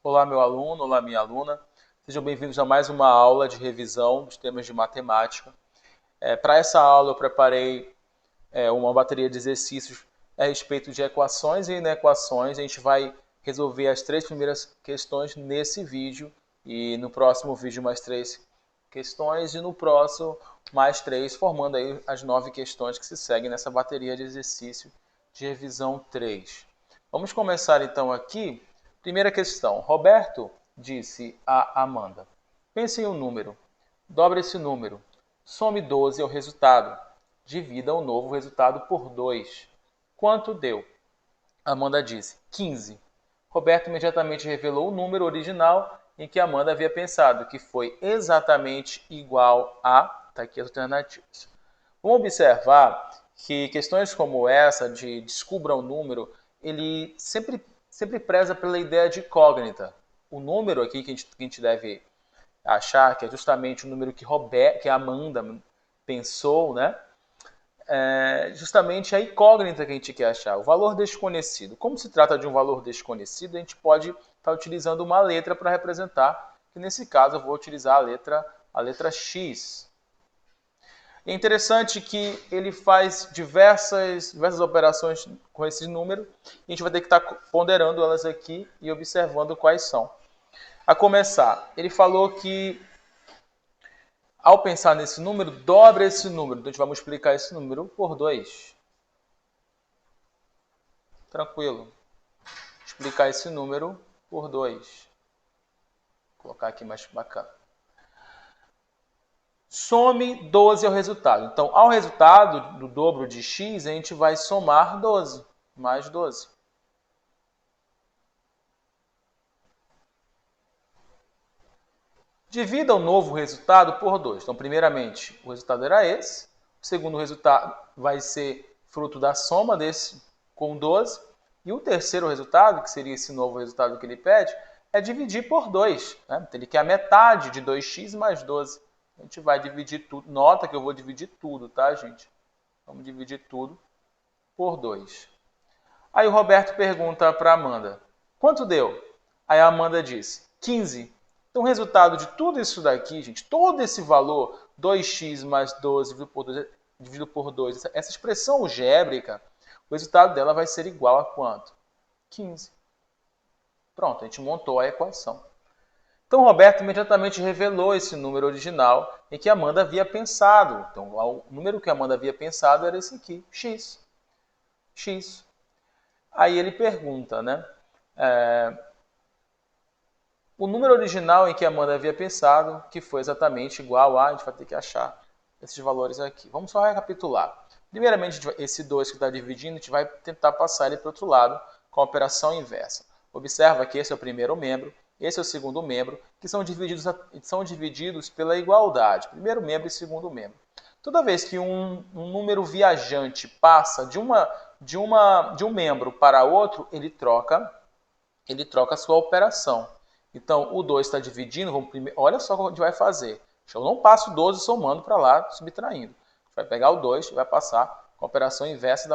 Olá, meu aluno, olá, minha aluna. Sejam bem-vindos a mais uma aula de revisão dos temas de matemática. Para essa aula, eu preparei uma bateria de exercícios a respeito de equações e inequações. A gente vai resolver as 3 primeiras questões nesse vídeo e no próximo vídeo mais 3 questões e no próximo mais 3, formando aí as 9 questões que se seguem nessa bateria de exercício de revisão 3. Vamos começar então aqui. Primeira questão. Roberto disse a Amanda: pense em um número. Dobre esse número. Some 12 ao resultado. Divida o novo resultado por 2. Quanto deu? Amanda disse: 15. Roberto imediatamente revelou o número original em que Amanda havia pensado, que foi exatamente igual a... Está aqui as alternativas. Vamos observar que questões como essa de descubra o número, ele sempre preza pela ideia de incógnita. O número aqui que a gente deve achar, que é justamente o número que a Amanda pensou, né? É justamente a incógnita que a gente quer achar, o valor desconhecido. Como se trata de um valor desconhecido, a gente pode estar utilizando uma letra para representar, que nesse caso eu vou utilizar a letra X. É interessante que ele faz diversas operações com esse número e a gente vai ter que estar ponderando elas aqui e observando quais são. A começar, ele falou que ao pensar nesse número, dobra esse número. Então a gente vai multiplicar esse número por 2. Tranquilo. Multiplicar esse número por 2. Vou colocar aqui mais bacana. Some 12 ao resultado. Então, ao resultado do dobro de x, a gente vai somar 12, mais 12. Divida o novo resultado por 2. Então, primeiramente, o resultado era esse. O segundo resultado vai ser fruto da soma desse com 12. E o terceiro resultado, que seria esse novo resultado que ele pede, é dividir por 2. Né? Então, ele quer a metade de 2x mais 12. A gente vai dividir tudo. Nota que eu vou dividir tudo, tá, gente? Vamos dividir tudo por 2. Aí o Roberto pergunta para a Amanda: quanto deu? Aí a Amanda diz: 15. Então o resultado de tudo isso daqui, gente, todo esse valor, 2x mais 12 dividido por 2, essa expressão algébrica, o resultado dela vai ser igual a quanto? 15. Pronto, a gente montou a equação. Então, Roberto imediatamente revelou esse número original em que Amanda havia pensado. Então, o número que Amanda havia pensado era esse aqui, x. X. Aí ele pergunta, né? O número original em que Amanda havia pensado, que foi exatamente igual a gente vai ter que achar esses valores aqui. Vamos só recapitular. Primeiramente, esse 2 que está dividindo, a gente vai tentar passar ele para o outro lado com a operação inversa. Observa que esse é o primeiro membro, esse é o segundo membro, que são divididos pela igualdade. Primeiro membro e segundo membro. Toda vez que um número viajante passa de um membro para outro, ele troca a sua operação. Então, o 2 está dividindo, olha só o que a gente vai fazer. Eu não passo 12 somando para lá, subtraindo. A gente vai pegar o 2 e vai passar com a operação inversa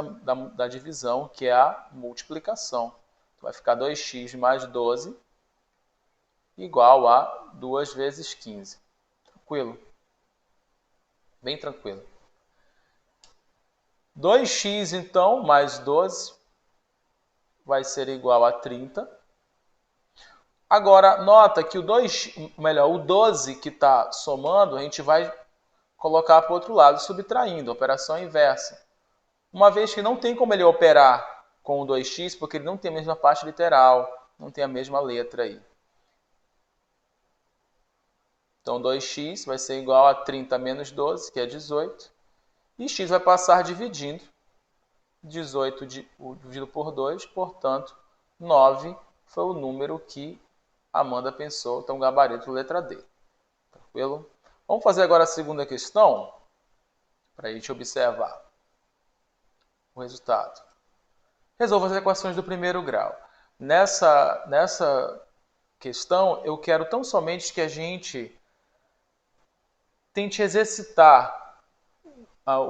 da divisão, que é a multiplicação. Então, vai ficar 2x mais 12 igual a 2 vezes 15. Tranquilo? Bem tranquilo. 2x, então, mais 12 vai ser igual a 30. Agora, nota que o 12 que está somando, a gente vai colocar para o outro lado, subtraindo, operação inversa. Uma vez que não tem como ele operar com o 2x, porque ele não tem a mesma parte literal, não tem a mesma letra aí. Então, 2x vai ser igual a 30 menos 12, que é 18. E x vai passar dividindo. 18 dividido por 2, portanto, 9 foi o número que Amanda pensou. Então, gabarito letra D. Tranquilo? Vamos fazer agora a segunda questão, para a gente observar o resultado. Resolva as equações do primeiro grau. Nessa questão, eu quero tão somente que a gente tente exercitar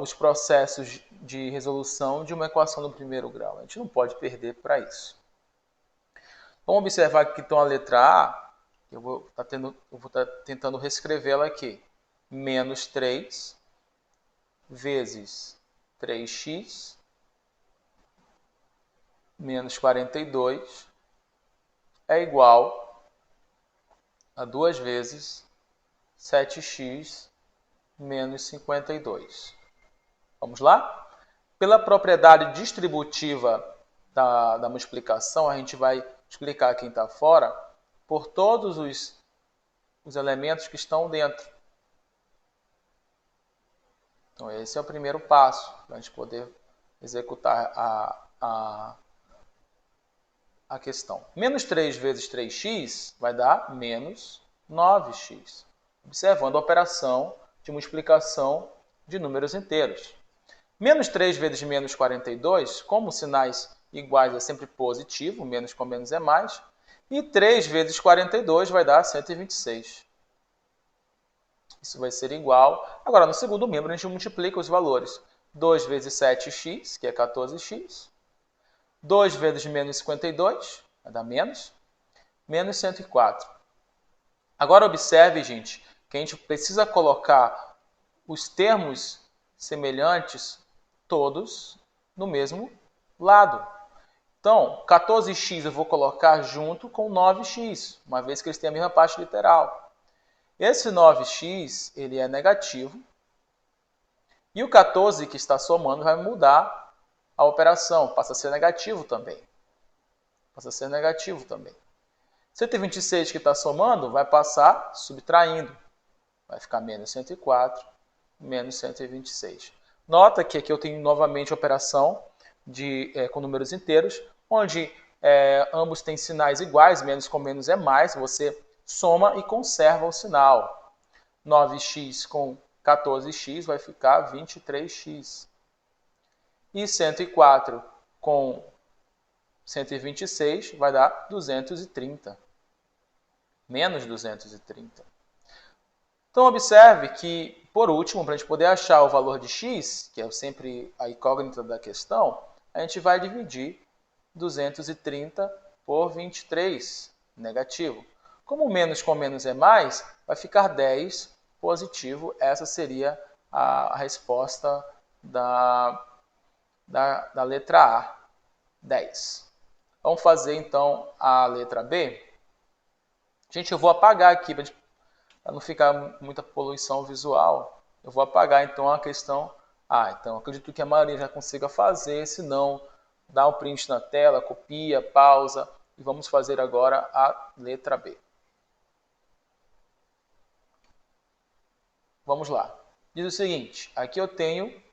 os processos de resolução de uma equação do primeiro grau. A gente não pode perder para isso. Vamos observar que então a letra A, eu vou estar tentando reescrevê-la aqui. Menos 3 vezes 3x menos 42 é igual a 2 vezes 7x menos 52. Vamos lá? Pela propriedade distributiva da multiplicação, a gente vai explicar quem está fora por todos os elementos que estão dentro. Então, esse é o primeiro passo para a gente poder executar a questão. Menos 3 vezes 3x vai dar menos 9x. Observando a operação de multiplicação de números inteiros. Menos 3 vezes menos 42, como sinais iguais é sempre positivo, menos com menos é mais. E 3 vezes 42 vai dar 126. Isso vai ser igual. Agora, no segundo membro, a gente multiplica os valores. 2 vezes 7x, que é 14x. 2 vezes menos 52, vai dar menos. Menos 104. Agora, observe, gente, que a gente precisa colocar os termos semelhantes todos no mesmo lado. Então, 14x eu vou colocar junto com 9x, uma vez que eles têm a mesma parte literal. Esse 9x ele é negativo. E o 14 que está somando vai mudar a operação, passa a ser negativo também. Passa a ser negativo também. 126 que está somando vai passar subtraindo. Vai ficar menos 104, menos 126. Nota que aqui eu tenho novamente a operação com números inteiros, onde ambos têm sinais iguais, menos com menos é mais, você soma e conserva o sinal. 9x com 14x vai ficar 23x. E 104 com 126 vai dar 230. Menos 230. Então, observe que, por último, para a gente poder achar o valor de x, que é sempre a incógnita da questão, a gente vai dividir 230 por 23, negativo. Como menos com menos é mais, vai ficar 10 positivo. Essa seria a resposta da letra A, 10. Vamos fazer, então, a letra B. Gente, eu vou apagar aqui, para não ficar muita poluição visual. Eu vou apagar, então, a questão A. Então, acredito que a maioria já consiga fazer. Se não, dá um print na tela, copia, pausa. E vamos fazer agora a letra B. Vamos lá. Diz o seguinte, aqui eu tenho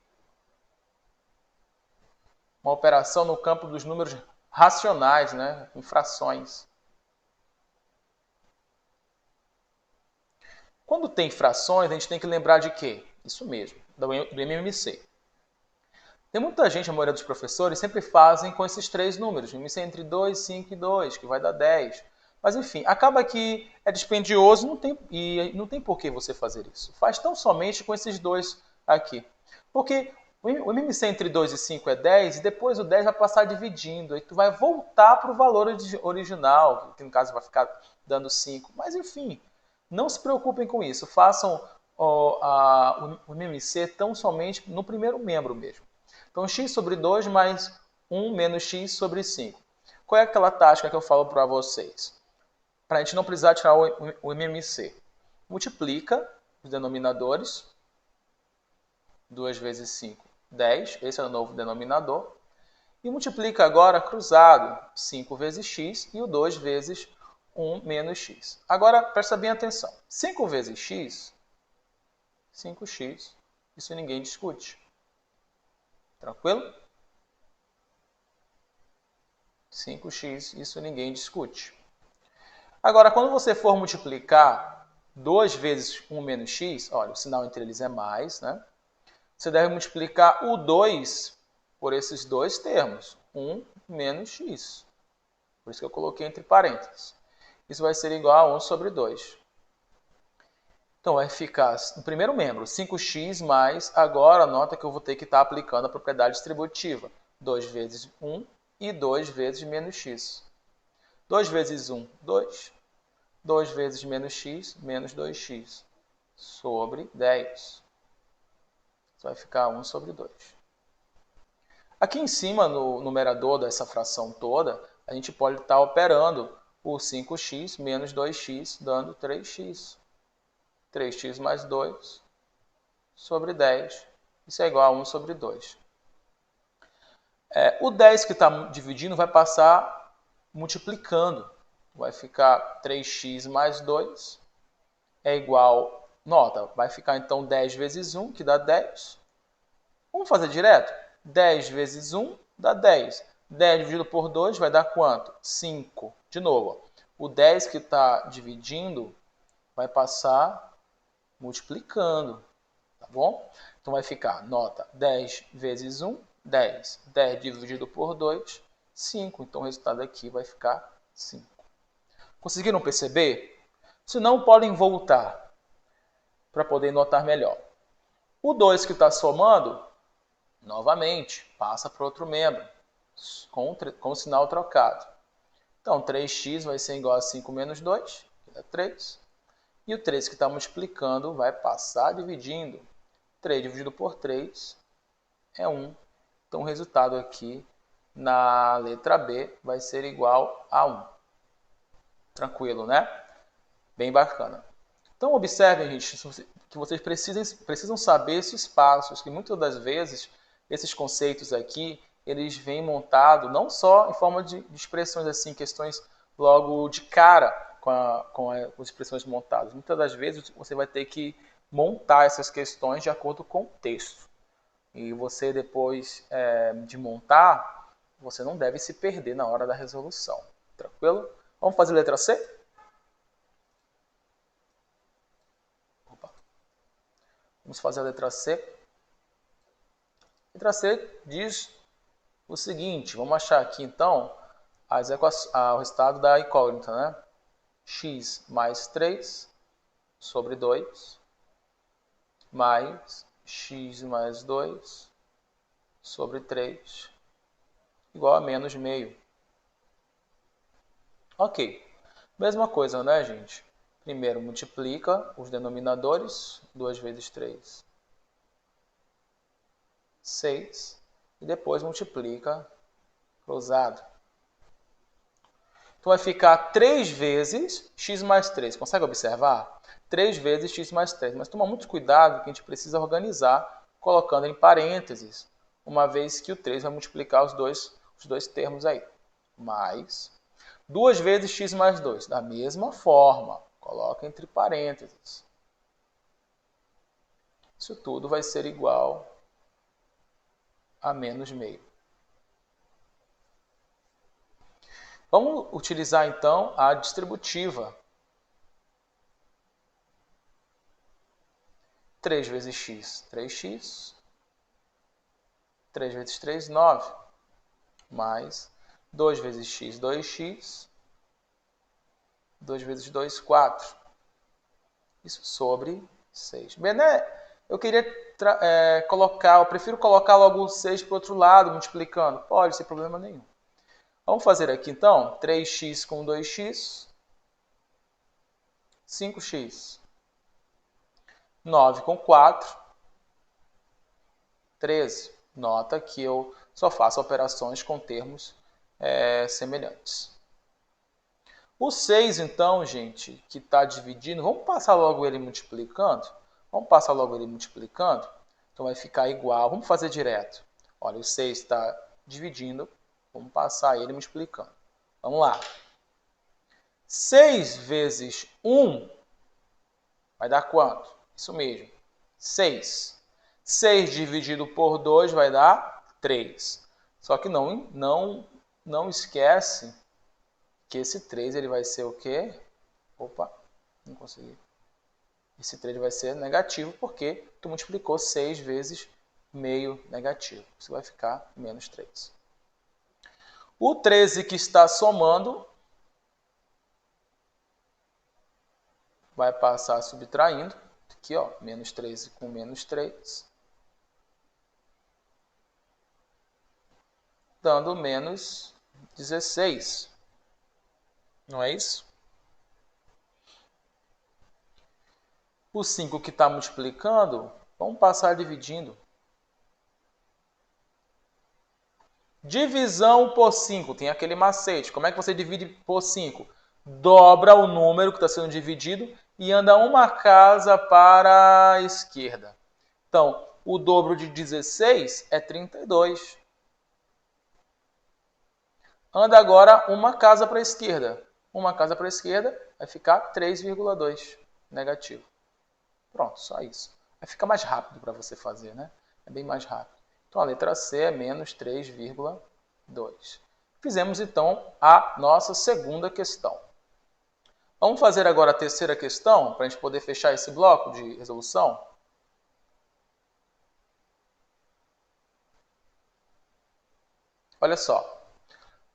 uma operação no campo dos números racionais, né, com frações. Quando tem frações, a gente tem que lembrar de quê? Isso mesmo, do MMC. Tem muita gente, a maioria dos professores, sempre fazem com esses três números, MMC entre 2, 5 e 2, que vai dar 10. Mas, enfim, acaba que é dispendioso e não tem por que você fazer isso. Faz tão somente com esses dois aqui. Porque o MMC entre 2 e 5 é 10, e depois o 10 vai passar dividindo. Aí tu vai voltar para o valor original, que no caso vai ficar dando 5. Mas, enfim, não se preocupem com isso. Façam o MMC tão somente no primeiro membro mesmo. Então, x sobre 2 mais 1 menos x sobre 5. Qual é aquela tática que eu falo para vocês? Para a gente não precisar tirar o MMC. Multiplica os denominadores. 2 vezes 5, 10. Esse é o novo denominador. E multiplica agora cruzado. 5 vezes x e o 2 vezes 1 menos x. Agora, presta bem atenção. 5 vezes x, 5x. Isso ninguém discute. Tranquilo? 5x, isso ninguém discute. Agora, quando você for multiplicar 2 vezes 1 menos x, olha, o sinal entre eles é mais, né? Você deve multiplicar o 2 por esses dois termos, 1 menos x. Por isso que eu coloquei entre parênteses. Isso vai ser igual a 1 sobre 2. Então, vai ficar no primeiro membro, 5x mais, agora nota que eu vou ter que estar aplicando a propriedade distributiva. 2 vezes 1 e 2 vezes menos x. 2 vezes 1, 2. 2 vezes menos x, menos 2x, sobre 10. Isso vai ficar 1 sobre 2. Aqui em cima, no numerador dessa fração toda, a gente pode estar operando o 5x menos 2x, dando 3x. 3x mais 2 sobre 10. Isso é igual a 1 sobre 2. O 10 que está dividindo vai passar multiplicando. Vai ficar 3x mais 2 é igual, nota, vai ficar então 10 vezes 1, que dá 10. Vamos fazer direto? 10 vezes 1 dá 10. 10 dividido por 2 vai dar quanto? 5. De novo, o 10 que está dividindo vai passar multiplicando, tá bom? Então vai ficar, nota, 10 vezes 1, 10. 10 dividido por 2, 5. Então o resultado aqui vai ficar 5. Conseguiram perceber? Se não, podem voltar para poder notar melhor. O 2 que está somando, novamente, passa para outro membro, com o sinal trocado. Então, 3x vai ser igual a 5 menos 2, que dá 3. E o 3 que está multiplicando vai passar dividindo. 3 dividido por 3 é 1. Então, o resultado aqui na letra B vai ser igual a 1. Tranquilo, né? Bem bacana. Então, observem, gente, que vocês precisam saber esses passos, que muitas das vezes esses conceitos aqui, eles vêm montados não só em forma de expressões assim, questões logo de cara com as expressões montadas. Muitas das vezes você vai ter que montar essas questões de acordo com o texto. E você, depois de montar, você não deve se perder na hora da resolução. Tranquilo? Vamos fazer a letra C? Vamos fazer a letra C. A letra C diz o seguinte, vamos achar aqui então o resultado da incógnita, né? X mais 3 sobre 2 mais x mais 2 sobre 3 igual a menos meio. Ok, mesma coisa, né, gente? Primeiro multiplica os denominadores, 2 vezes 3, 6, e depois multiplica cruzado. Então vai ficar 3 vezes x mais 3. Consegue observar? 3 vezes x mais 3. Mas toma muito cuidado que a gente precisa organizar colocando em parênteses, uma vez que o 3 vai multiplicar os dois termos aí. Mais 2 vezes x mais 2. Da mesma forma, coloca entre parênteses. Isso tudo vai ser igual a menos meio. Vamos utilizar então a distributiva. 3 vezes x, 3x. 3 vezes 3, 9. Mais 2 vezes x, 2x. 2 vezes 2, 4. Isso sobre 6. Bem, né? Eu queria eu prefiro colocar logo o 6 para o outro lado, multiplicando. Pode, sem problema nenhum. Vamos fazer aqui então, 3x com 2x, 5x. 9 com 4, 13. Nota que eu só faço operações com termos semelhantes. O 6, então, gente, que está dividindo, vamos passar logo ele multiplicando? Vamos passar logo ele multiplicando? Então vai ficar igual, vamos fazer direto. Olha, o 6 está dividindo, vamos passar ele multiplicando. Vamos lá. 6 vezes 1 vai dar quanto? Isso mesmo, 6. 6 dividido por 2 vai dar 3. Só que não esquece que esse 3 ele vai ser o quê? Opa, não consegui. Esse 3 vai ser negativo porque tu multiplicou 6 vezes meio negativo. Isso vai ficar menos 3. O 13 que está somando vai passar subtraindo. Aqui, ó, menos 13 com menos 3. Dando menos 16. Não é isso? O 5 que está multiplicando, vamos passar dividindo. Divisão por 5, tem aquele macete. Como é que você divide por 5? Dobra o número que está sendo dividido e anda uma casa para a esquerda. Então, o dobro de 16 é 32. Anda agora uma casa para a esquerda. Uma casa para a esquerda vai ficar 3,2 negativo. Pronto, só isso. Vai ficar mais rápido para você fazer, né? É bem mais rápido. Então, a letra C é menos 3,2. Fizemos, então, a nossa segunda questão. Vamos fazer agora a terceira questão, para a gente poder fechar esse bloco de resolução? Olha só.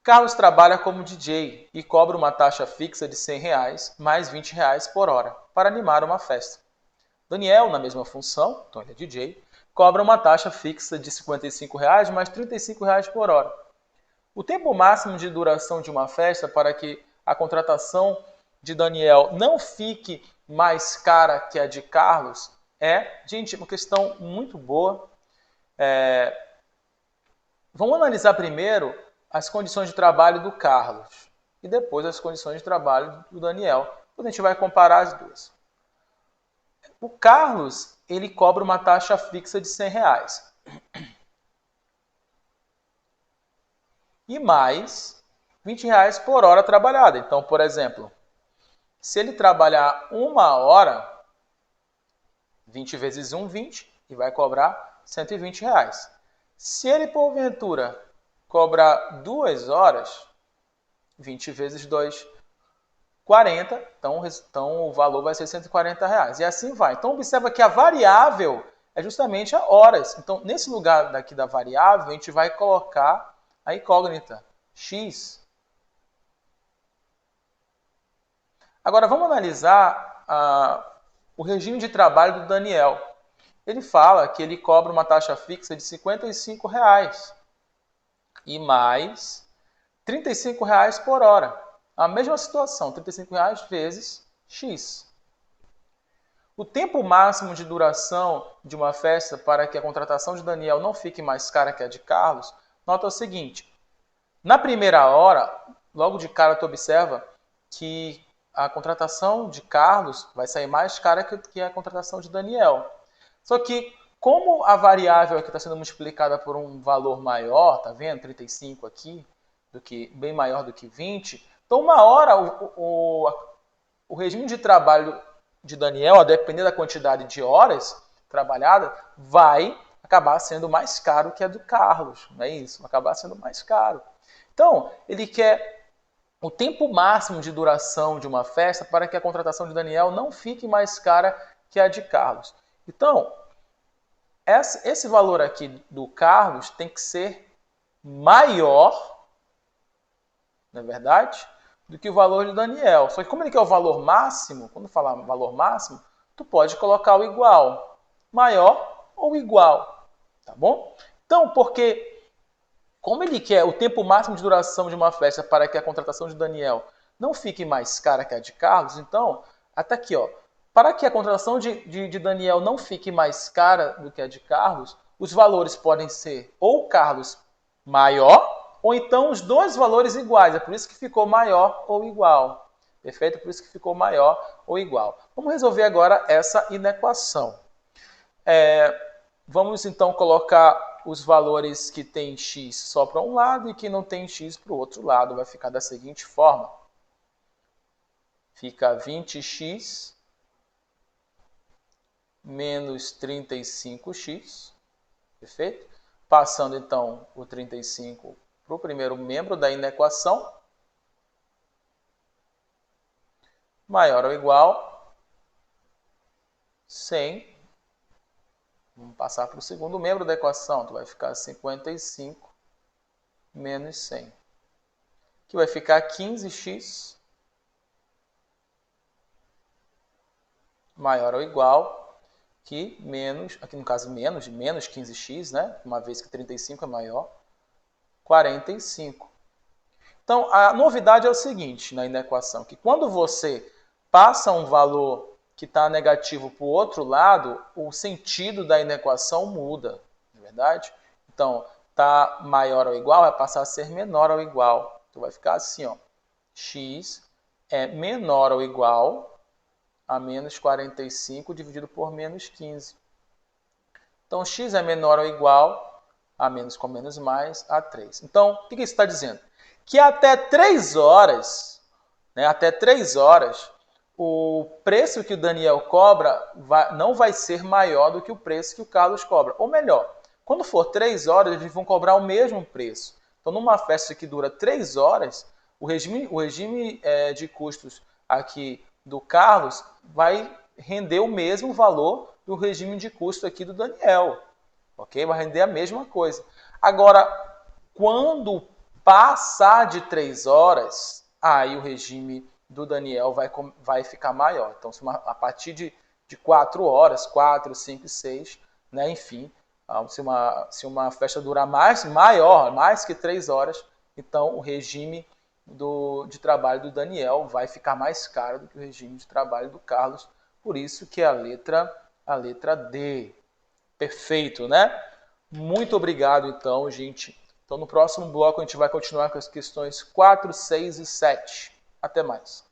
Carlos trabalha como DJ e cobra uma taxa fixa de R$100 mais R$20 por hora para animar uma festa. Daniel, na mesma função, então ele é DJ, cobra uma taxa fixa de R$55 mais R$35 por hora. O tempo máximo de duração de uma festa para que a contratação de Daniel não fique mais cara que a de Carlos é, gente, uma questão muito boa. Vamos analisar primeiro as condições de trabalho do Carlos e depois as condições de trabalho do Daniel. Depois a gente vai comparar as duas. O Carlos, ele cobra uma taxa fixa de R$100 e mais R$20 por hora trabalhada. Então, por exemplo, se ele trabalhar 1 hora, 20 vezes 1, 20, e vai cobrar R$120. Se ele, porventura, cobrar 2 horas, 20 vezes 2, 40, então o valor vai ser R$140. E assim vai. Então, observa que a variável é justamente a horas. Então, nesse lugar daqui da variável, a gente vai colocar a incógnita, x. Agora, vamos analisar o regime de trabalho do Daniel. Ele fala que ele cobra uma taxa fixa de R$55 e mais R$35 por hora. A mesma situação, R$35 vezes x. O tempo máximo de duração de uma festa para que a contratação de Daniel não fique mais cara que a de Carlos, nota o seguinte. Na primeira hora, logo de cara tu observa que a contratação de Carlos vai sair mais cara que a contratação de Daniel. Só que, como a variável aqui está sendo multiplicada por um valor maior, tá vendo? 35 aqui, bem maior do que 20. Então, 1 hora, o regime de trabalho de Daniel, a depender da quantidade de horas trabalhadas, vai acabar sendo mais caro que a do Carlos. Não é isso? Vai acabar sendo mais caro. Então, ele quer o tempo máximo de duração de uma festa para que a contratação de Daniel não fique mais cara que a de Carlos. Então, esse valor aqui do Carlos tem que ser maior, não é verdade, do que o valor de Daniel. Só que como ele quer o valor máximo, quando falar valor máximo, tu pode colocar o igual. Maior ou igual, tá bom? Então, porque como ele quer o tempo máximo de duração de uma festa para que a contratação de Daniel não fique mais cara que a de Carlos, então, até aqui, ó, para que a contratação de Daniel não fique mais cara do que a de Carlos, os valores podem ser ou Carlos maior, ou então os dois valores iguais. É por isso que ficou maior ou igual. Perfeito? Por isso que ficou maior ou igual. Vamos resolver agora essa inequação. Vamos então colocar os valores que tem x só para um lado e que não tem x para o outro lado. Vai ficar da seguinte forma. Fica 20x menos 35x, perfeito? Passando, então, o 35 para o primeiro membro da inequação, maior ou igual 100. Vamos passar para o segundo membro da equação, então vai ficar 55 menos 100, que vai ficar 15x maior ou igual que menos, aqui no caso menos 15x, né? Uma vez que 35 é maior, 45. Então, a novidade é o seguinte na equação, que quando você passa um valor que está negativo para o outro lado, o sentido da equação muda, não é verdade? Então, está maior ou igual, vai passar a ser menor ou igual. Então, vai ficar assim, ó, x é menor ou igual a menos 45 dividido por menos 15. Então, x é menor ou igual a menos com menos mais a 3. Então, o que isso está dizendo? Que até 3 horas, o preço que o Daniel cobra não vai ser maior do que o preço que o Carlos cobra. Ou melhor, quando for 3 horas, eles vão cobrar o mesmo preço. Então, numa festa que dura 3 horas, o regime de custos aqui do Carlos vai render o mesmo valor do regime de custo aqui do Daniel. Ok? Vai render a mesma coisa. Agora, quando passar de 3 horas, aí o regime do Daniel vai ficar maior. Então, a partir de 4 horas, 4, 5, 6, né, enfim, se uma festa durar mais que 3 horas, então o regime de trabalho do Daniel vai ficar mais caro do que o regime de trabalho do Carlos. Por isso que é a letra D. Perfeito, né? Muito obrigado, então, gente. Então, no próximo bloco, a gente vai continuar com as questões 4, 6 e 7. Até mais.